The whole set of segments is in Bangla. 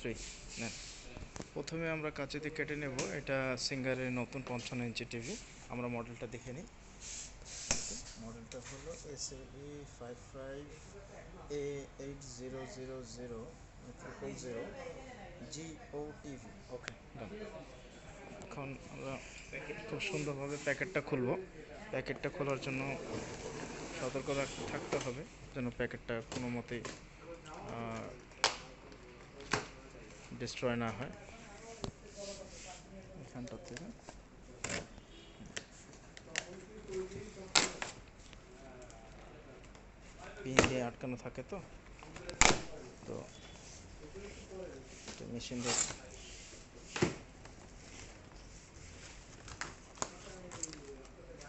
ফ্রি নেন। প্রথমে আমরা কাঁচিতে কেটে নেব। এটা সিঙ্গারের নতুন 55 ইঞ্চি টিভি। আমরা মডেলটা দেখে নিই। মডেলটা হলো SLE55A8000 GOTV। ওকে, ডান। এখন আমরা খুব সুন্দরভাবে প্যাকেটটা খুলব। প্যাকেটটা খোলার জন্য সতর্ক থাকতে হবে যেন প্যাকেটটা কোনো মতেই ডিস্ট্রয় না হয়। এখানটা থেকে পিন দিয়ে আটকানো থাকে, তো মেশিন দিয়ে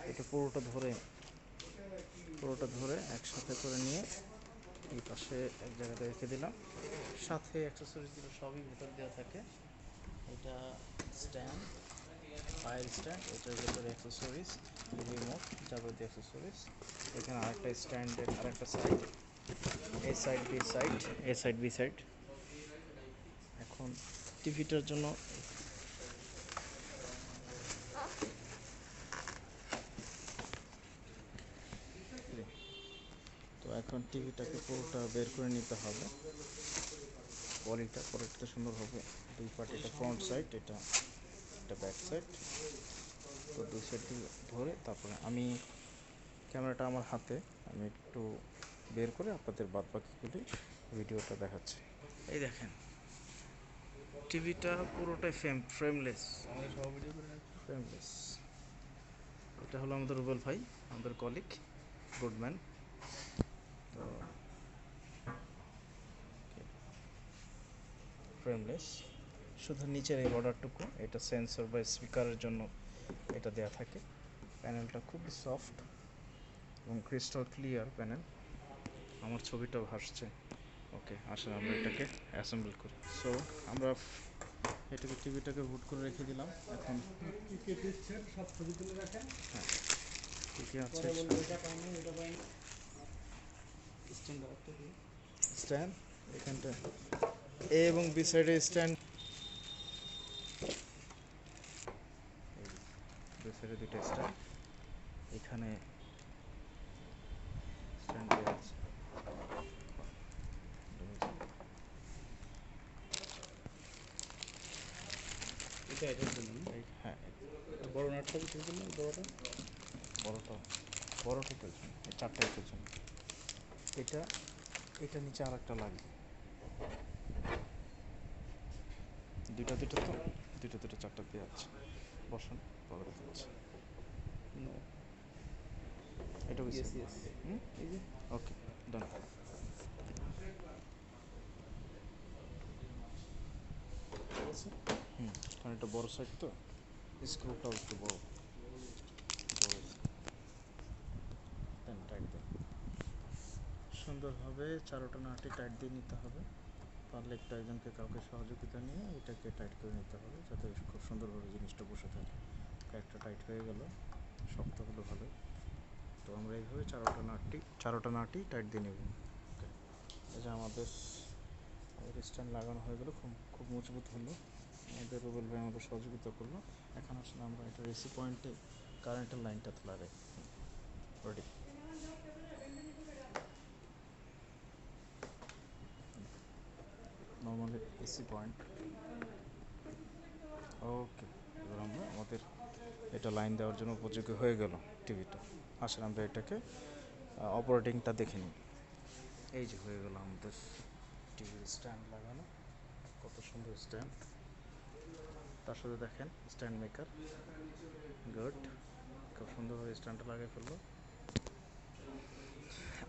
এটা পুরোটা ধরে একসাথে করে নিয়ে এই পাশে এক জায়গাতে রেখে দিলাম। সাথে অ্যাক্সেসরিজগুলো সবই ভেতর দেওয়া থাকে। এটা স্ট্যান্ড, ফায়ার স্ট্যান্ড, এটার ভেতরে অ্যাক্সেসরিজ, রিমোট, যাবতীয় অ্যাক্সেসরিজ। এখানে আরেকটা স্ট্যান্ডের আরেকটা সাইড, এ সাইড বি সাইড। এখন টিভিটার জন্য তো এখন টিভিটাকে পুরোটা বের করে নিতে হবে। পলিটা সুন্দর হবে। দুই পার্ট, এটা ফ্রন্ট সাইড, এটা ব্যাক সাইড। তো দুই সাইড ধরে তারপরে আমি ক্যামেরাটা আমার হাতে, আমি একটু বের করে আপনাদের বাদবাকিগুলি ভিডিওটা দেখাচ্ছি। এই দেখেন, টিভিটা পুরোটাই ফ্রেমলেস। এটা হলো আমাদের রুবেল ভাই, আমাদের কলিগ, গুডম্যান। তো ফ্রেমলেস, শুধু নিচের এই বর্ডারটুকু, এটা সেন্সর বা স্পিকারের জন্য এটা দেয়া থাকে। প্যানেলটা খুবই সফট এবং ক্রিস্টাল ক্লিয়ার প্যানেল। আমার ছবিটাও ভাসছে। ওকে, আসলে আমরা এটাকে অ্যাসেম্বল করি। সো আমরা টিভিটাকে বুট করে রেখে দিলাম। এখন হ্যাঁ, ঠিকই আছে। স্ট্যান্ড এখানটা এ এবং বি সাইডে স্ট্যান্ড, দুই সাইডে দুইটা স্ট্যান্ড। এখানে স্ট্যান্ড দেওয়া আছে। হ্যাঁ, বড় নাটটা কি তুলছেন না? বড়টা তুলছেন, এই চারটাই তুলছেন। এটা নিচে আর একটা লাগবে, দুইটা তো চারটা দিয়ে আছে। বসুন, পরে দেখাচ্ছি। এটা ওকে, ডান। কারণ এটা বড় সাইড, তো স্ক্রুটাও একটু বড়। টাইট দেন সুন্দরভাবে, চারোটা নাটই টাইট দিয়ে নিতে হবে। পারলে একটু একজনকে কাউকে সহযোগিতা নিয়ে এটাকে টাইট করে নিতে হবে, যাতে খুব সুন্দরভাবে জিনিসটা বসে থাকে। একটা টাইট হয়ে গেল, শক্ত হলো ভালো। তো আমরা এইভাবে চারোটা নাটই টাইট দিয়ে নেব। ওকে, এই যে আমাদের স্ট্যান্ড লাগানো হয়ে গেলো, খুব মজবুত হলো। আমাদের রুবেল ভাই আমাদের সহযোগিতা করলো। এখন আসলে আমরা এটা রেসি পয়েন্টে কারেন্টের লাইনটা লাগাই। Ready? Normally AC point. Okay, এবার আমরা আমাদের এটা লাইন দেওয়ার জন্য উপযোগী হয়ে গেল টিভিটা। আসলে আমরা এটাকে অপারেটিংটা দেখে নিই। এই যে হয়ে গেল আমাদের টিভির স্ট্যান্ড লাগানো। কত সুন্দর স্ট্যান্ড, তার সাথে দেখেন স্ট্যান্ড মেকার, গুড। খুব সুন্দরভাবে স্ট্যান্ডটা লাগিয়ে ফেললো।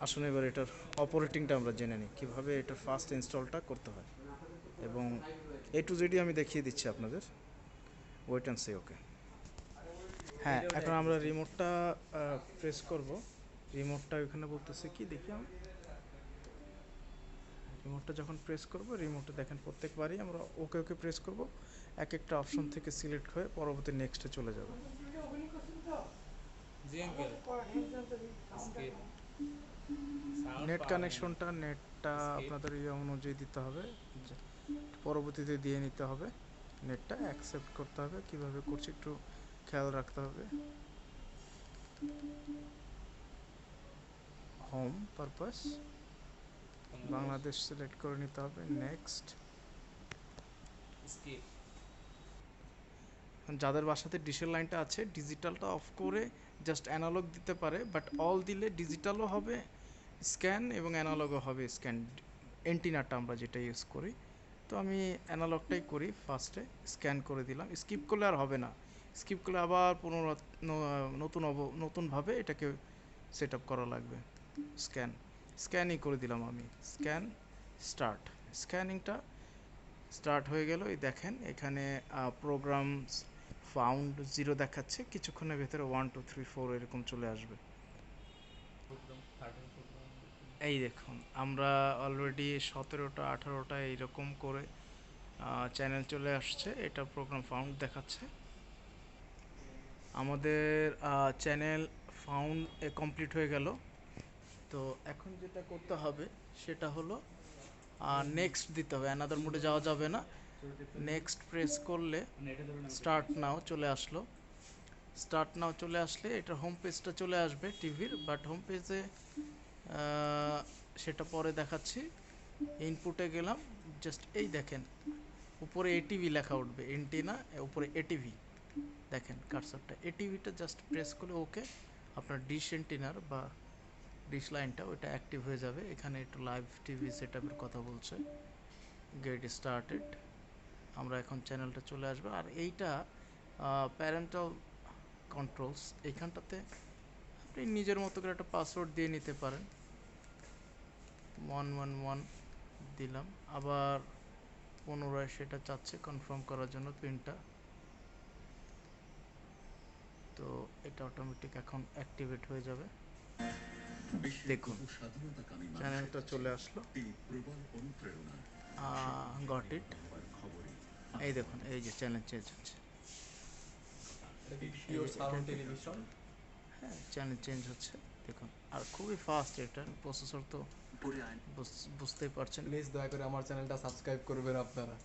আসলে এবার এটার অপারেটিংটা আমরা জেনে নিই, কীভাবে এটার ফার্স্ট ইনস্টলটা করতে হয়, এবং A to Z আমি দেখিয়ে দিচ্ছি আপনাদের। Wait and C. ওকে, হ্যাঁ, এখন আমরা রিমোটটা প্রেস করব। রিমোটটা ওইখানে বলতেছে কি দেখি, রিমোটটা যখন প্রেস করব, রিমোটে দেখেন প্রত্যেকবারই আমরা ওকে প্রেস করব, এক একটা অপশন থেকে সিলেক্ট হয়ে পরবর্তী নেক্সটে চলে যাবে। নেট নেটটা আপনাদের ইয়ে অনুযায়ী দিতে হবে, পরবর্তীতে দিয়ে নিতে হবে। নেটটা অ্যাকসেপ্ট করতে হবে, কিভাবে করছি একটু খেয়াল রাখতে হবে। হোম পারপাস বাংলাদেশ সিলেক্ট করে নিতে হবে, নেক্সট। স্কিপ। যাদের বাসাতে ডিশের লাইনটা আছে ডিজিটালটা অফ করে জাস্ট অ্যানালগ দিতে পারে, বাট অল দিলে ডিজিটালও হবে স্ক্যান এবং অ্যানালগও হবে স্ক্যান, এন্টিনাটা আমরা যেটা ইউজ করি। তো আমি অ্যানালগটাই করি ফার্স্টে, স্ক্যান করে দিলাম। স্কিপ করলে আর হবে না, স্কিপ করলে আবার নতুনভাবে এটাকে সেট আপ করা লাগবে। স্ক্যানই করে দিলাম আমি, স্ক্যান স্টার্ট। স্ক্যানিংটা স্টার্ট হয়ে গেল। এই দেখেন এখানে প্রোগ্রাম ফাউন্ড 0 দেখাচ্ছে, কিছুক্ষণের ভেতরে 1 2 3 4 এরকম চলে আসবে। Program 13 program. এই দেখুন আমরা অলরেডি 17টা 18টা এইরকম করে চ্যানেল চলে আসছে, এটা প্রোগ্রাম ফাউন্ড দেখাচ্ছে। আমাদের চ্যানেল ফাউন্ড কমপ্লিট হয়ে গেল। তো এখন যেটা করতে হবে সেটা হলো নেক্সট দিতে হবে, অ্যানাদার মোডে যাওয়া যাবে না। নেক্সট প্রেস করলে মানে এটা ধরুন স্টার্ট নাও চলে আসলো। স্টার্ট নাও চলে আসলে এটা হোম পেজটা চলে আসবে টিভির, বাট হোম পেজে সেটা পরে দেখাচ্ছি। ইনপুটে গেলাম, জাস্ট এই দেখেন উপরে এটিভি লেখা উঠবে, এন্টিনা উপরে এটিভি, দেখেন কার্সারটা এটিভিটা জাস্ট প্রেস করলে ওকে আপনার ডিশ এন্টিনার বা ডিশ লাইনটা ওইটা অ্যাক্টিভ হয়ে যাবে। এখানে একটু লাইভ টিভি সেট আপের কথা বলছে, গেট স্টার্টেড। আমরা এখন চ্যানেলটা চলে আসবে। আর এইটা প্যারেন্টাল কন্ট্রোলস, এইখানটাতে আপনি নিজের মতো করে একটা পাসওয়ার্ড দিয়ে নিতে পারেন। 111 দিলাম, আবার পুনরায় সেটা চাচ্ছে কনফার্ম করার জন্য পিনটা। তো এটা অটোমেটিক এখন অ্যাক্টিভেট হয়ে যাবে। দেখুন চ্যানেলটা চলে আসলো, গট ইট। এই দেখুন এই যে চ্যানেল চেঞ্জ হচ্ছে, এটা কি পিওর সাউন্ড টেলিভিশন? হ্যাঁ চ্যানেল চেঞ্জ হচ্ছে দেখুন। আর খুবই ফাস্ট এটার প্রসেসর, তো বুঝতেই পারছেন। প্লিজ দয়া করে আমার চ্যানেলটা সাবস্ক্রাইব করবেন আপনারা।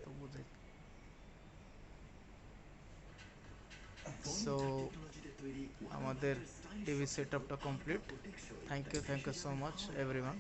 তো বুঝে সো আমাদের টিভি সেট আপটা complete. Thank you so much everyone.